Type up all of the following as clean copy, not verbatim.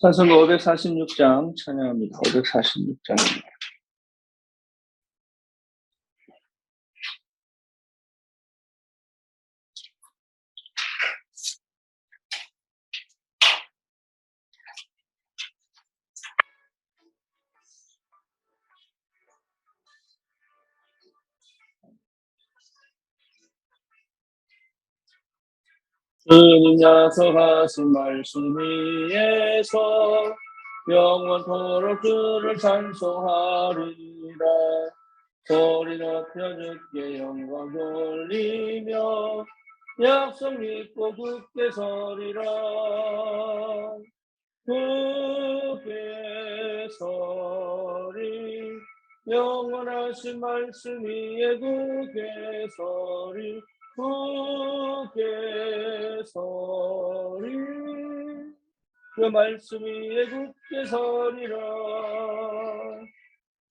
찬송 546장 찬양합니다. 546장입니다. 주님 약속하신 말씀 위에서 영원토록 주를 찬송하리라. 소리 높여 주께 영광 돌리며 약속 믿고 굳게 서리라. 굳게 서리 영원하신 말씀 위에 굳게 서리. 굳게 서리 그 말씀 위에 굳게 서리라.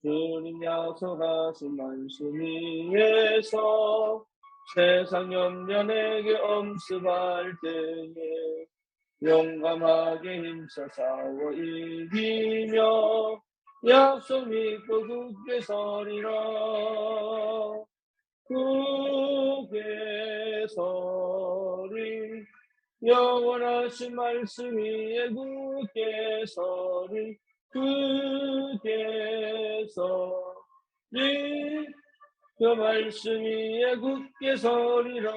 주님 약속하신 말씀 위에서 세상 염려 내게 엄습할 때에 용감하게 힘써 싸워 이기며 약속 믿고 굳게 서리라. 굳게 서리 영원하신 말씀 위에 굳게 서리. 굳게 서리 그 말씀 위에 굳게 서리라.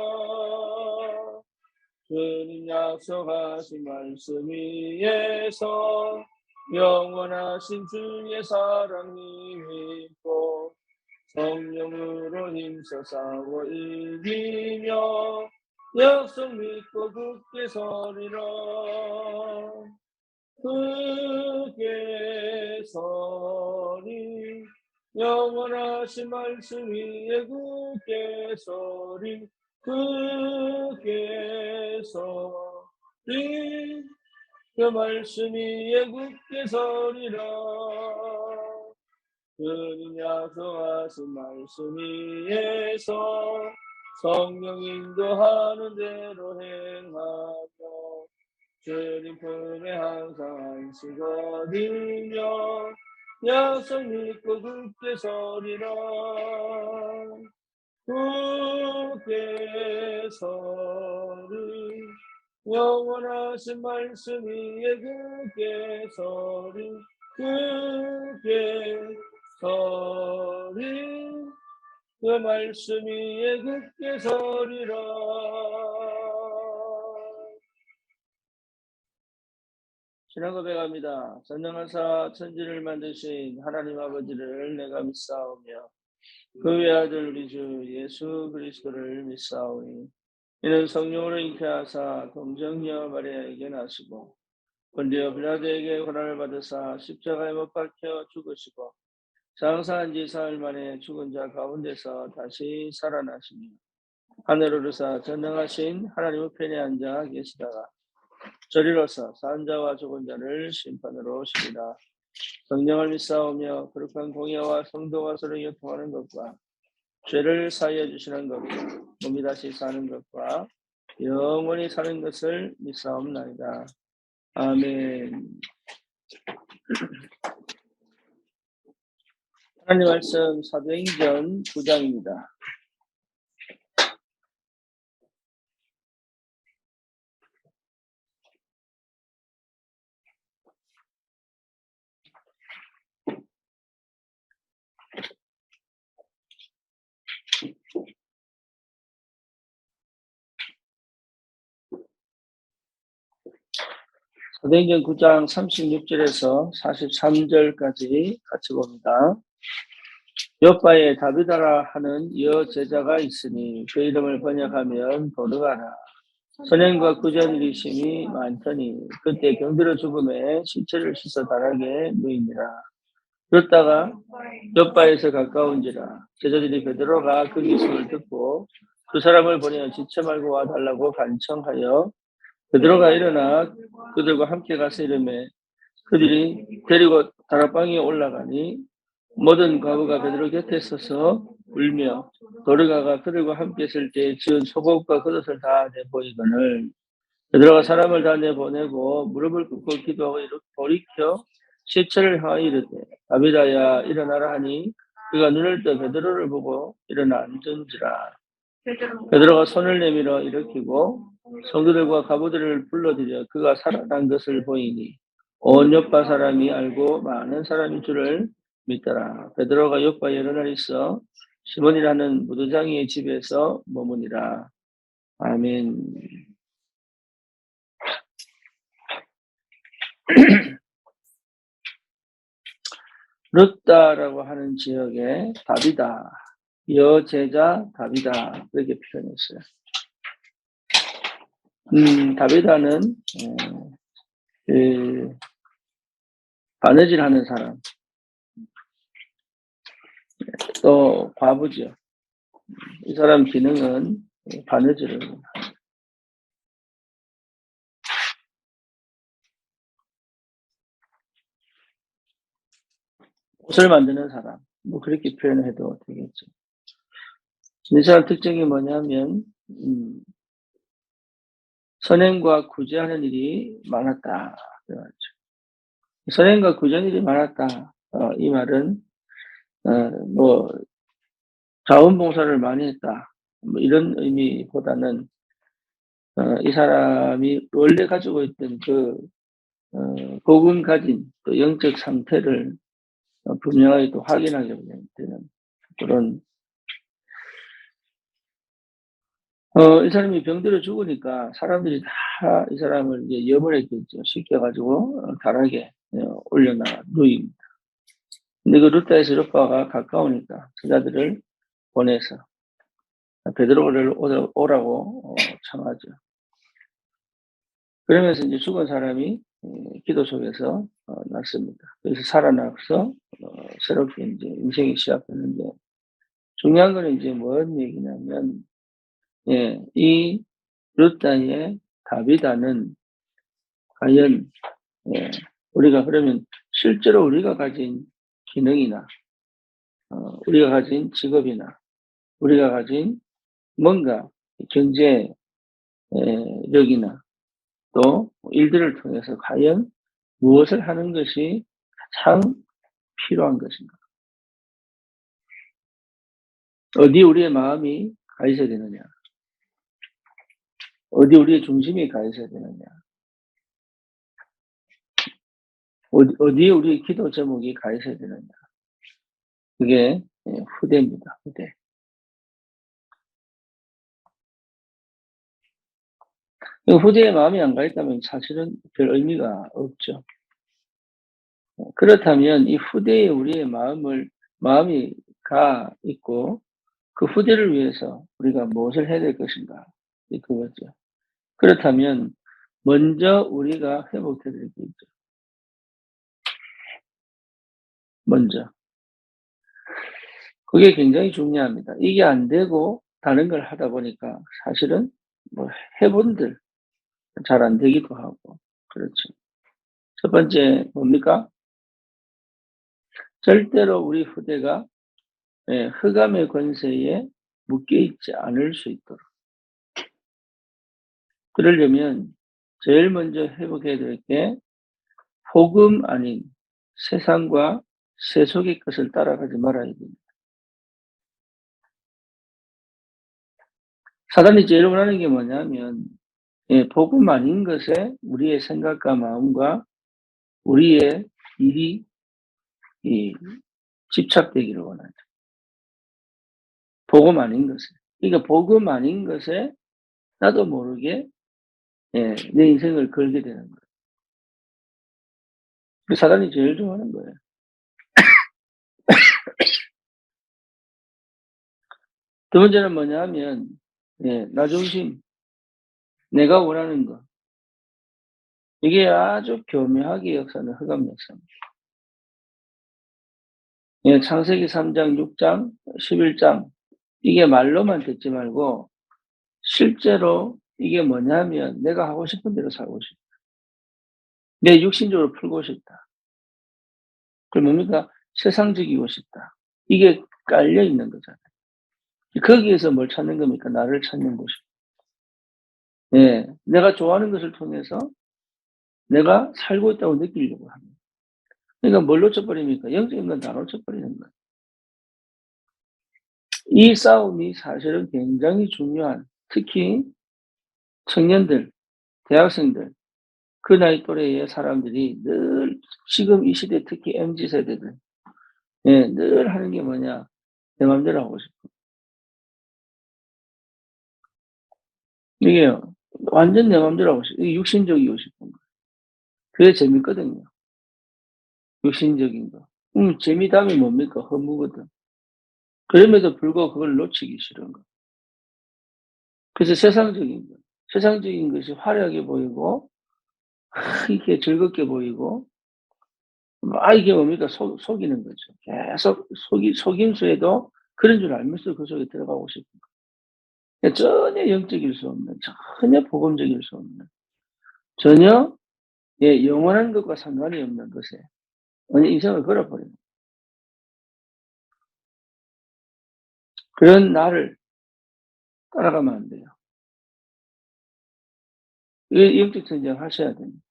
주님 약속하신 말씀 위에서 영원하신 주의 사랑이 믿고 성령으로 힘써 싸워 이기며 약속 믿고 굳게 서리라. 굳게 서리 영원하신 말씀 위에 굳게 서리. 굳게 서리 그 말씀 위에 굳게 서리라. 주님 약속하신 말씀 위에서 성령 인도하는 대로 행하며 주님 품에 항상 안식 얻으며 약속 믿고 굳게 서리라. 굳게 서리 영원하신 말씀 위에 굳게 서리. 굳게 서리 그 말씀 위에 굳게 서리라. 신앙 고백합니다. 전능하사 천지를 만드신 하나님 아버지를 내가 믿사오며 그 외아들 우리 주 예수 그리스도를 믿사오니 이는 성령으로 잉태하사 동정녀 마리아에게 나시고 본디오 빌라도에게 고난을 받으사 십자가에 못 박혀 죽으시고 장사한 지 사흘 만에 죽은 자 가운데서 다시 살아나시니 하늘을 오르사 전능하신 하나님 우편에 앉아 계시다가 저리로서 산 자와 죽은 자를 심판으로 오시리라. 성령을 믿사오며 거룩한 공예와 성도와 서로 교통하는 것과 죄를 사하여 주시는 것과 몸이 다시 사는 것과 영원히 사는 것을 믿사옵나이다. 아멘. 하나님 말씀 사도행전 9장입니다. 사도행전 9장 36절에서 43절까지 같이 봅니다. 요빠에 다비다라 하는 여제자가 있으니 그 이름을 번역하면 도르가라. 선행과 구전 일심이 많더니 그때 경비로 죽음에 시체를 씻어 다락에 누이니라. 그렇다가 요빠에서 가까운지라 제자들이 베드로가 그 기승을 듣고 두 사람을 보내어 지체 말고 와달라고 간청하여 베드로가 일어나 그들과 함께 가서 이르매 그들이 데리고 다락방에 올라가니 모든 과부가 베드로 곁에 서서 울며 도르가가 그들과 함께 있을 때 지은 속옷과 겉옷을 다 내보이거늘 베드로가 사람을 다 내보내고 무릎을 꿇고 기도하고 돌이켜 시체를 향하여 이르되 다윗아야 일어나라 하니 그가 눈을 떠 베드로를 보고 일어나 앉은지라. 베드로가 손을 내밀어 일으키고 성도들과 가부들을 불러들여 그가 살아난 것을 보이니 온 요파 사람이 알고 많은 사람인 줄을 믿더라. 베드로가 요파 여러 날 있어 시몬이라는 무도장이의 집에서 머무니라. 아멘. 룻다라고 하는 지역에 다비다, 여제자 다비다 그렇게 표현했어요. 다비다는 바느질하는 사람, 또 과부죠. 이 사람 기능은 바느질을 옷을 만드는 사람, 뭐 그렇게 표현해도 되겠죠. 이 사람 특징이 뭐냐면 선행과 구제하는 일이 많았다. 그래가지고 선행과 구제하는 일이 많았다. 이 말은 뭐 자원봉사를 많이 했다. 뭐 이런 의미보다는 이 사람이 원래 가지고 있던 그 복음 가진 또 영적 상태를 분명하게 또 확인하게 되는 그런 이 사람이 병들어 죽으니까 사람들이 다 이 사람을 이제 염원했겠죠. 시켜가지고 달하게 올려놔 누입니다. 근데 그 루타에서 루파가 가까우니까 제자들을 보내서 베드로를 오라고 청하죠. 그러면서 이제 죽은 사람이 기도 속에서 났습니다. 그래서 살아나서 새롭게 이제 인생이 시작했는데 중요한 거는 이제 뭔 얘기냐면 이 루타의 다비다는 과연 우리가 그러면 실제로 우리가 가진 기능이나 우리가 가진 직업이나 우리가 가진 뭔가 경제력이나 또 일들을 통해서 과연 무엇을 하는 것이 가장 필요한 것인가? 어디 우리의 마음이 가 있어야 되느냐? 어디 우리의 중심이 가 있어야 되느냐? 어디에 우리의 기도 제목이 가 있어야 되느냐? 그게 후대입니다. 후대. 후대에 마음이 안 가 있다면 사실은 별 의미가 없죠. 그렇다면 이 후대에 우리의 마음이 가 있고 그 후대를 위해서 우리가 무엇을 해야 될 것인가? 그거죠. 그렇다면 먼저 우리가 회복해야 될 게 있죠. 먼저. 그게 굉장히 중요합니다. 이게 안 되고 다른 걸 하다 보니까 사실은 뭐 해본들 잘 안 되기도 하고 그렇죠. 첫 번째 뭡니까? 절대로 우리 후대가 흑암의 권세에 묶여 있지 않을 수 있도록. 그러려면 제일 먼저 회복해야 될 게 복음 아닌 세상과 세속의 것을 따라가지 말아야 됩니다. 사단이 제일 원하는 게 뭐냐면 복음 아닌 것에 우리의 생각과 마음과 우리의 일이 집착되기를 원하죠. 복음 아닌 것에. 그러니까 복음 아닌 것에 나도 모르게 내 인생을 걸게 되는 거예요. 그 사단이 제일 좋아하는 거예요. 두 번째는 뭐냐 하면 나 중심, 내가 원하는 것. 이게 아주 교묘하게 역사는 흑암 역사입니다. 창세기 3장, 6장, 11장 이게 말로만 듣지 말고 실제로 이게 뭐냐면 내가 하고 싶은 대로 살고 싶다. 내 육신적으로 풀고 싶다. 그 뭡니까? 세상적이고 싶다. 이게 깔려 있는 거잖아요. 거기에서 뭘 찾는 겁니까? 나를 찾는 곳이. 예. 내가 좋아하는 것을 통해서 내가 살고 있다고 느끼려고 합니다. 그러니까 뭘 놓쳐버립니까? 영적인 건 다 놓쳐버리는 거예요. 이 싸움이 사실은 굉장히 중요한, 특히 청년들, 대학생들, 그 나이 또래의 사람들이 늘 지금 이 시대 특히 MZ 세대들, 예, 늘 하는 게 뭐냐? 내 맘대로 하고 싶어. 이게요, 완전 내 맘대로 하고 싶어. 이게 육신적이고 싶은 거. 그게 재밌거든요. 육신적인 거. 재미 다음이 뭡니까? 허무거든. 그럼에도 불구하고 그걸 놓치기 싫은 거. 그래서 세상적인 거. 세상적인 것이 화려하게 보이고, 이게 즐겁게 보이고, 이게 뭡니까? 속이는 거죠. 계속 속임수에도 그런 줄 알면서 그 속에 들어가고 싶은 거. 그러니까 전혀 영적일 수 없는, 전혀 복음적일 수 없는, 전혀, 예, 영원한 것과 상관이 없는 것에 그냥 인생을 걸어버리는 그런 나를 따라가면 안 돼요. 이 영적 전쟁 하셔야 됩니다.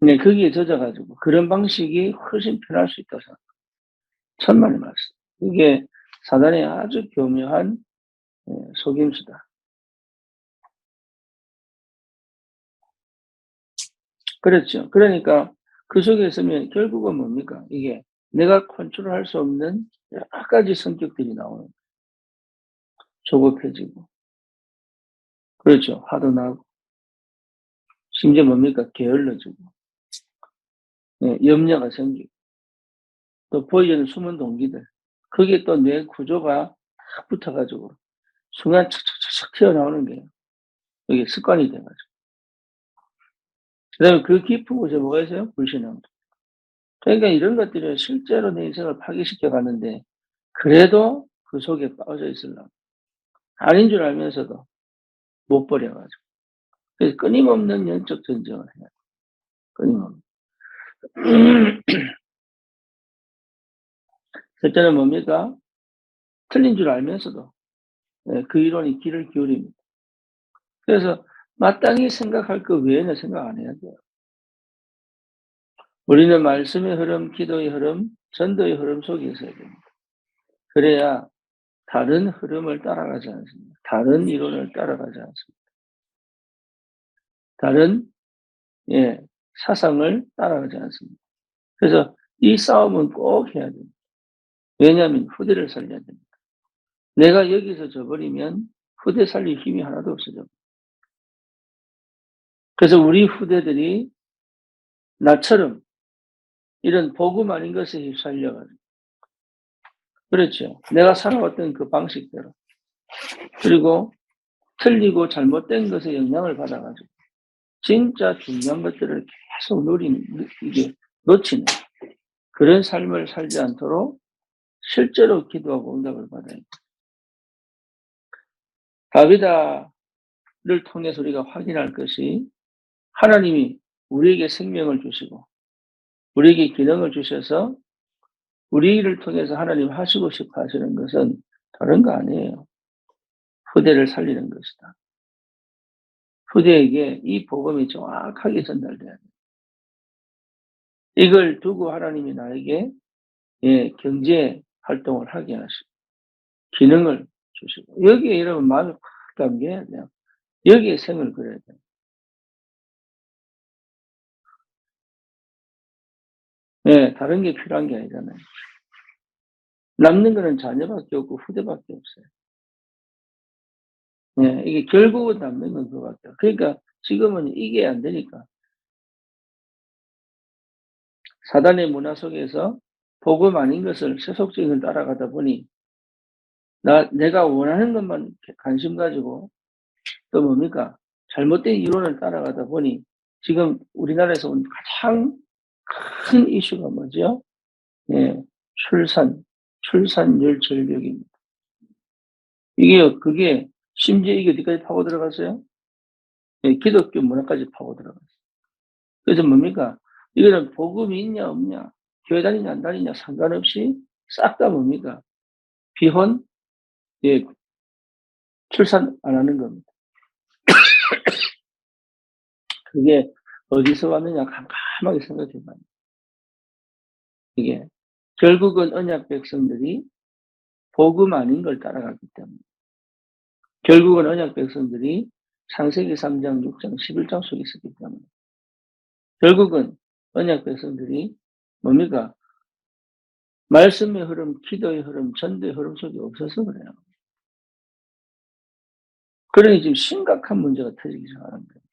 네, 거기에 젖어 가지고 그런 방식이 훨씬 편할 수 있다고 생각합니다. 천만의 말씀. 이게 사단의 아주 교묘한, 예, 속임수다. 그렇죠. 그러니까 그 속에 있으면 결국은 뭡니까? 이게 내가 컨트롤할 수 없는 여러 가지 성격들이 나오는, 조급해지고, 그렇죠. 화도 나고, 심지어 뭡니까? 게을러지고, 예, 염려가 생기고, 또 보이지 않는 숨은 동기들. 거기에 또 뇌 구조가 탁 붙어 가지고 순간 척척척척 튀어나오는 게 이게 습관이 돼 가지고. 그다음에 그 깊은 곳에 뭐가 있어요? 불신앙. 그러니까 이런 것들이 실제로 내 인생을 파괴시켜 가는데 그래도 그 속에 빠져 있으려고. 아닌 줄 알면서도 못 버려 가지고. 그래서 끊임없는 영적 전쟁을 해야 돼. 끊임없는. 첫째는 뭡니까? 틀린 줄 알면서도, 예, 그 이론이 귀를 기울입니다. 그래서 마땅히 생각할 것 외에는 생각 안 해야 돼요. 우리는 말씀의 흐름, 기도의 흐름, 전도의 흐름 속에 있어야 됩니다. 그래야 다른 흐름을 따라가지 않습니다. 다른 이론을 따라가지 않습니다. 다른, 예, 사상을 따라가지 않습니다. 그래서 이 싸움은 꼭 해야 됩니다. 왜냐하면 후대를 살려야 됩니다. 내가 여기서 져버리면 후대 살릴 힘이 하나도 없어져. 그래서 우리 후대들이 나처럼 이런 복음 아닌 것에 휩쓸려 가지고, 그렇죠. 내가 살아왔던 그 방식대로, 그리고 틀리고 잘못된 것에 영향을 받아 가지고 진짜 중요한 것들을 계속 이게 놓치는 그런 삶을 살지 않도록 실제로 기도하고 응답을 받아야 돼요. 다윗아를 통해서 우리가 확인할 것이 하나님이 우리에게 생명을 주시고 우리에게 기능을 주셔서 우리를 통해서 하나님 하시고 싶어 하시는 것은 다른 거 아니에요. 후대를 살리는 것이다. 후대에게 이 복음이 정확하게 전달돼야 돼요. 이걸 두고 하나님이 나에게, 예, 경제 활동을 하게 하시고 기능을 주시고 여기에 여러분 마음을 팍 담겨야 돼요. 여기에 생을 그려야 돼요. 예, 다른 게 필요한 게 아니잖아요. 남는 거는 자녀밖에 없고 후대밖에 없어요. 예, 이게 결국은 남는 건 그거밖에 없어요. 그러니까 지금은 이게 안 되니까 사단의 문화 속에서 복음 아닌 것을 세속적인 걸 따라가다 보니 내가 원하는 것만 관심 가지고 또 뭡니까? 잘못된 이론을 따라가다 보니 지금 우리나라에서 온 가장 큰 이슈가 뭐죠? 예. 출산율 절벽입니다. 그게 심지어 이게 어디까지 파고 들어갔어요? 예, 기독교 문화까지 파고 들어갔어요. 그래서 뭡니까? 이거는 복음이 있냐 없냐, 교회 다니냐 안 다니냐 상관없이 싹 다 뭡니까? 비혼, 예, 출산 안 하는 겁니다. 그게 어디서 왔느냐 캄캄하게 생각해 봐요. 이게 결국은 언약 백성들이 복음 아닌 걸 따라갔기 때문에. 결국은 언약 백성들이 창세기 3장, 6장, 11장 속에 있었기 때문에. 결국은 언약 백성들이 뭡니까? 말씀의 흐름, 기도의 흐름, 전도의 흐름 속에 없어서 그래요. 그러니 지금 심각한 문제가 터지기 시작하는 거예요.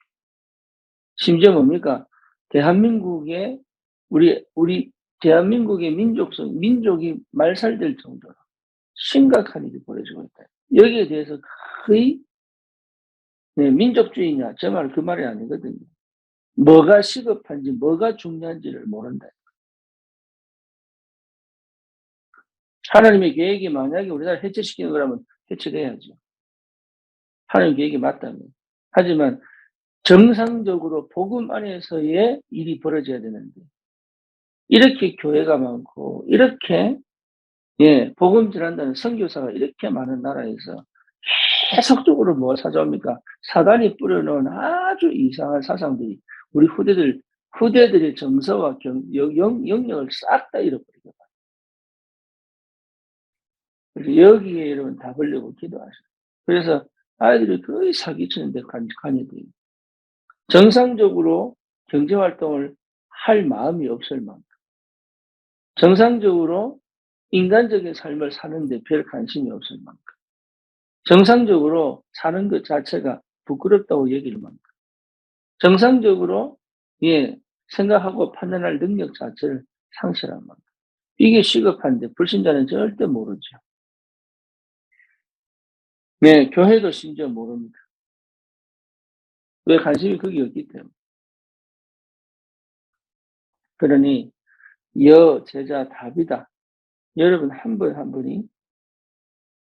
심지어 뭡니까? 대한민국의 우리 대한민국의 민족이 말살될 정도로 심각한 일이 벌어지고 있다. 여기에 대해서 거의 민족주의냐 제 말 그 말이 아니거든요. 뭐가 시급한지 뭐가 중요한지를 모른다. 하나님의 계획이 만약에 우리나라를 해체시키는 거라면 해체돼야죠. 하나님 계획이 맞다면. 하지만 정상적으로 복음 안에서의 일이 벌어져야 되는데 이렇게 교회가 많고 이렇게 복음 전한다는 선교사가 이렇게 많은 나라에서 계속적으로 뭐 찾아옵니까? 사단이 뿌려놓은 아주 이상한 사상들이 우리 후대들의 정서와 영역을 싹 다 잃어버리고 그래서 여기에 여러분 답하려고 기도하셔요. 그래서 아이들이 거의 사기치는데 관여돼요. 정상적으로 경제활동을 할 마음이 없을 만큼 정상적으로 인간적인 삶을 사는데 별 관심이 없을 만큼 정상적으로 사는 것 자체가 부끄럽다고 얘기를 만큼 정상적으로 생각하고 판단할 능력 자체를 상실한 만큼 이게 시급한데 불신자는 절대 모르죠. 교회도 심지어 모릅니다. 왜? 관심이 거기 없기 때문에. 그러니 제자 답이다. 여러분 한 분 한 분이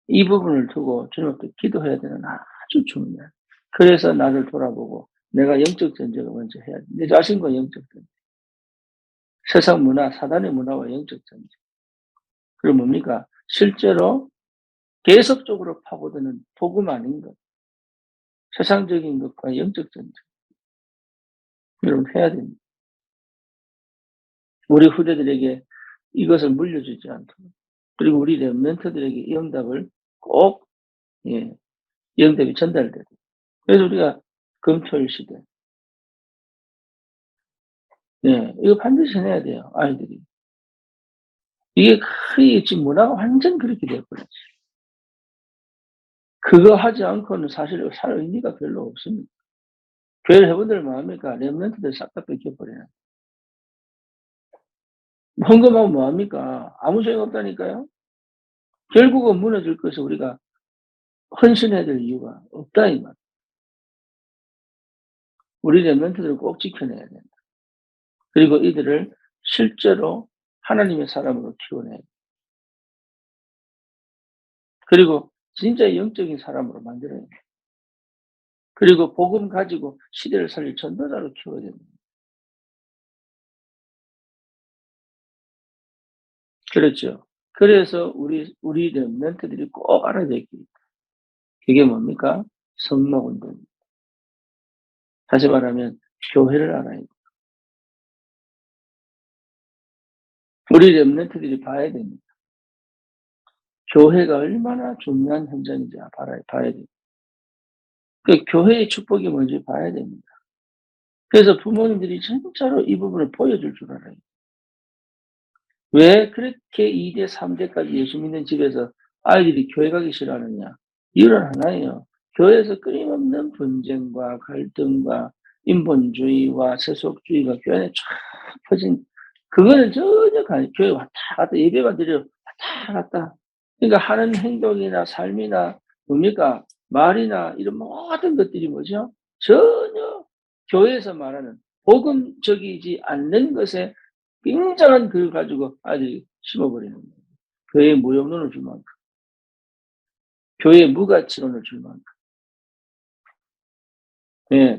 이 부분을 두고 주님 앞에 기도해야 되는 아주 중요한. 그래서 나를 돌아보고 내가 영적 전쟁을 먼저 해야 돼. 내 자신과 영적 전쟁. 세상 문화, 사단의 문화와 영적 전쟁. 그럼 뭡니까? 실제로 계속적으로 파고드는 복음 아닌 것. 세상적인 것과 영적 전쟁. 여러분 해야 됩니다. 우리 후대들에게 이것을 물려주지 않도록. 그리고 우리 렘넌트들에게 이 응답을 꼭 영답이 전달되고. 그래서 우리가 금토일 시대 이거 반드시 해내야 돼요, 아이들이. 이게 거의 지금 문화가 완전 그렇게 되어버렸어요. 그거 하지 않고는 사실 살 의미가 별로 없습니다. 교회를 해본들 뭐합니까? 렘넌트들 싹 다 뺏겨버려요. 헌금하면 뭐합니까? 아무 소용 없다니까요. 결국은 무너질 것을 우리가 헌신해야 될 이유가 없다 이 말. 우리 렘넌트들을 꼭 지켜내야 된다. 그리고 이들을 실제로 하나님의 사람으로 키워내야 된다. 그리고 진짜 영적인 사람으로 만들어야 된다. 그리고 복음 가지고 시대를 살릴 전도자로 키워야 됩니다. 그렇죠. 그래서 우리 렘넌트들이 꼭 알아야 될 게 있다. 그게 뭡니까? 성막운동입니다. 다시 말하면 교회를 알아야 돼요. 우리 렘넌트들이 봐야 됩니다. 교회가 얼마나 중요한 현장인지 봐야 돼요. 그 교회의 축복이 뭔지 봐야 됩니다. 그래서 부모님들이 진짜로 이 부분을 보여줄 줄 알아요. 왜 그렇게 2대 3대까지 예수 믿는 집에서 아이들이 교회 가기 싫어하느냐? 이유는 하나예요. 교회에서 끊임없는 분쟁과 갈등과 인본주의와 세속주의가 교회 안에 쫙 퍼진 그거는 전혀 교회 왔다 갔다 예배만 드려 왔다 갔다. 그러니까 하는 행동이나 삶이나 뭡니까? 말이나 이런 모든 것들이 뭐죠? 전혀 교회에서 말하는 복음적이지 않는 것에 굉장한 그걸 가지고 아이들이 심어버리는 거예요. 교회에 무용론을 줄 만큼. 교회에 무가치론을 줄 만큼.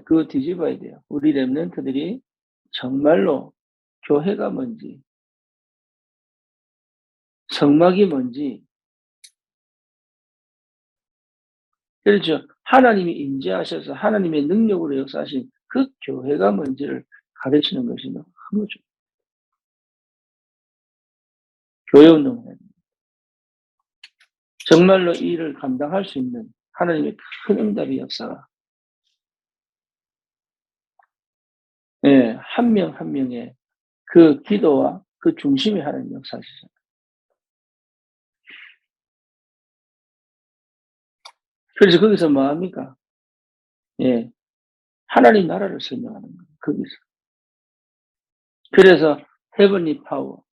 그거 뒤집어야 돼요. 우리 렘넌트들이 정말로 교회가 뭔지, 성막이 뭔지, 그렇죠. 하나님이 임재하셔서 하나님의 능력으로 역사하신 그 교회가 뭔지를 가르치는 것이 너무 중요해요. 교회 운동을 해야 됩니다. 정말로 이 일을 감당할 수 있는 하나님의 큰 응답의 역사가 예, 한 명 한 명의 그 기도와 그 중심이 하나님 역사시죠. 그래서 거기서 뭐 합니까? 예, 하나님 나라를 설명하는 거예요. 거기서. 그래서 헤븐리 파워,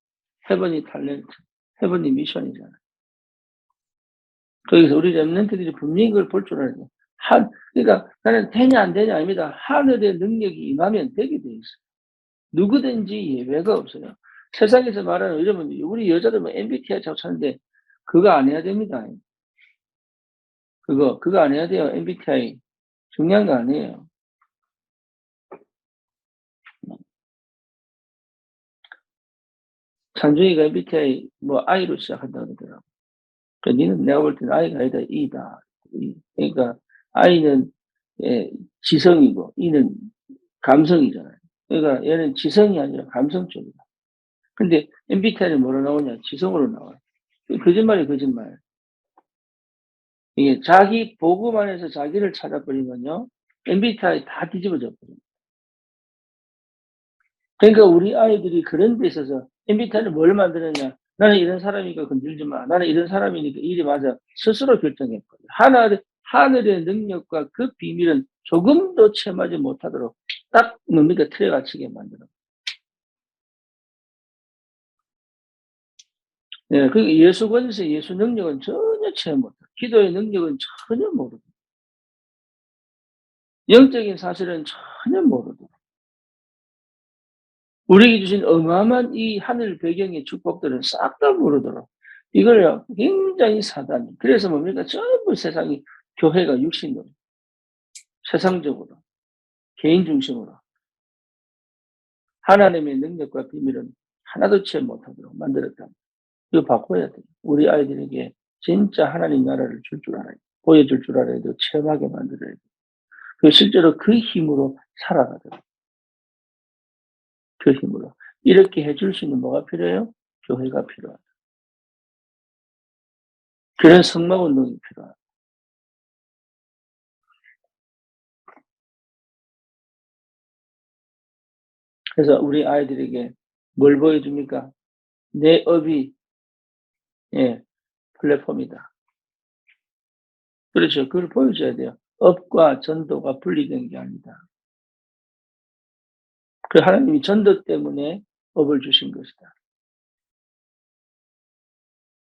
헤븐리 탤런트, 헤븐리 미션이잖아요. 거기서 우리 렘넌트들이 분명히 그걸 볼 줄 알아야 돼요. 그러니까 나는 되냐 안 되냐 아닙니다. 하늘의 능력이 임하면 되게 돼 있어요. 누구든지 예외가 없어요. 세상에서 말하는 여러분, 우리 여자들 뭐 MBTI 자꾸 찾는데 그거 안 해야 됩니다. 그거 안 해야 돼요. MBTI 중요한 거 아니에요. 찬중이가 MBTI 뭐 I로 시작한다 그러더라고. 그러니까 니는 내가 볼 때는 I가 아니다 E다. 그러니까 I는 예, 지성이고 E는 감성이잖아요. 그러니까 얘는 지성이 아니라 감성 쪽이다. 근데 MBTI는 뭐로 나오냐? 지성으로 나와요. 거짓말이 거짓말. 이게 자기 보고만 해서 자기를 찾아버리면요. MBTI 다 뒤집어져 버려요. 그러니까 우리 아이들이 그런 데 있어서 MBTI를 뭘 만드느냐. 나는 이런 사람이니까 건들지 마. 나는 이런 사람이니까 일이 맞아. 스스로 결정했거든요. 하늘의 능력과 그 비밀은 조금도 체험하지 못하도록 딱 뭡니까? 틀에 갇히게 만들어. 예, 그 예수 권세, 예수 능력은 전혀 체험 못해. 기도의 능력은 전혀 모르고. 영적인 사실은 전혀 모르고. 우리에게 주신 어마어마한 이 하늘 배경의 축복들은 싹 다 모르도록. 이걸요, 굉장히 사단이. 그래서 뭡니까? 전부 세상이 교회가 육신으로, 세상적으로, 개인 중심으로. 하나님의 능력과 비밀은 하나도 체험 못하도록 만들었다. 이거 바꿔야 돼요. 우리 아이들에게 진짜 하나님 나라를 줄 줄 알아야 돼. 보여줄 줄 알아야 돼. 체험하게 만들어야 돼. 그 실제로 그 힘으로 살아가도록. 그 힘으로. 이렇게 해줄 수 있는 뭐가 필요해요? 교회가 필요하다. 그런 성막 운동이 필요하다. 그래서 우리 아이들에게 뭘 보여줍니까? 내 업이, 예, 플랫폼이다. 그렇죠. 그걸 보여줘야 돼요. 업과 전도가 분리된 게 아니다. 그 하나님이 전도 때문에 업을 주신 것이다.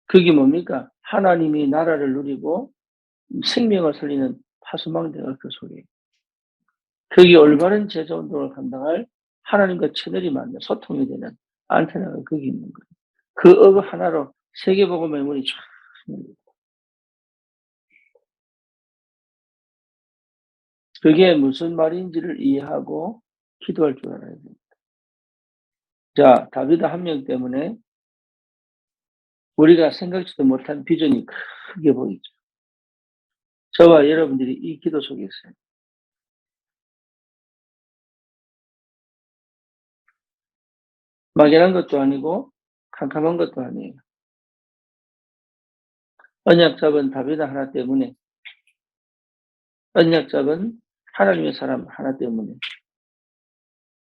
그게 뭡니까? 하나님이 나라를 누리고 생명을 살리는 파수망대가 그 속에. 그게 올바른 제자 운동을 감당할 하나님과 채널이 맞는 소통이 되는 안테나가 거기 있는 거예요. 그 업 하나로 세계복음의 문이 쫙 열립니다. 그게 무슨 말인지를 이해하고 기도할 줄 알아야 됩니다. 자, 다비드 한 명 때문에 우리가 생각지도 못한 비전이 크게 보이죠. 저와 여러분들이 이 기도 속에 있어요. 막연한 것도 아니고 캄캄한 것도 아니에요. 언약 잡은 다비드 하나 때문에, 언약 잡은 하나님의 사람 하나 때문에,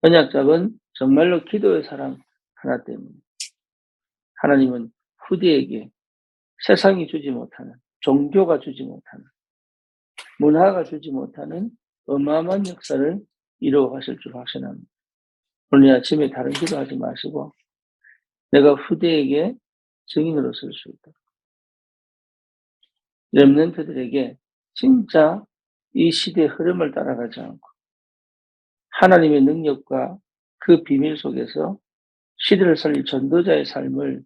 언약 잡은 정말로 기도의 사람 하나 때문에 하나님은 후대에게 세상이 주지 못하는, 종교가 주지 못하는, 문화가 주지 못하는 어마어마한 역사를 이루어 가실 줄 확신합니다. 오늘 아침에 다른 기도하지 마시고 내가 후대에게 증인으로 설 수 있다. 렘넌트들에게 진짜 이 시대의 흐름을 따라가지 않고 하나님의 능력과 그 비밀 속에서 시대를 살릴 전도자의 삶을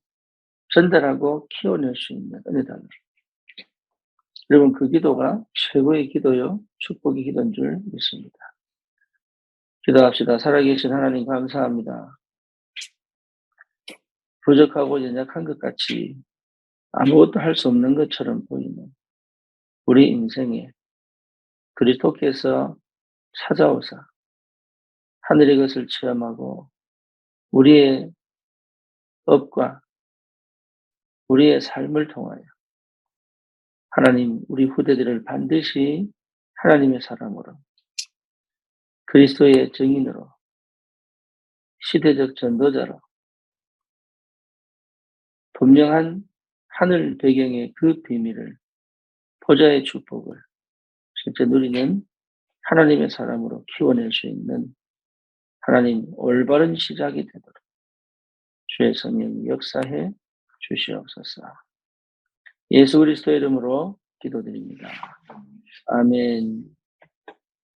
전달하고 키워낼 수 있는 은혜다. 여러분 그 기도가 최고의 기도요 축복의 기도인 줄 믿습니다. 기도합시다. 살아계신 하나님 감사합니다. 부족하고 연약한 것 같이 아무것도 할 수 없는 것처럼 보이는 우리 인생에 그리스도께서 찾아오사 하늘의 것을 체험하고 우리의 업과 우리의 삶을 통하여 하나님 우리 후대들을 반드시 하나님의 사랑으로 그리스도의 증인으로 시대적 전도자로 분명한 하늘 배경의 그 비밀을 보좌의 축복을 실제 누리는 하나님의 사람으로 키워낼 수 있는 하나님 올바른 시작이 되도록 주의 성령 역사해 주시옵소서. 예수 그리스도의 이름으로 기도드립니다. 아멘.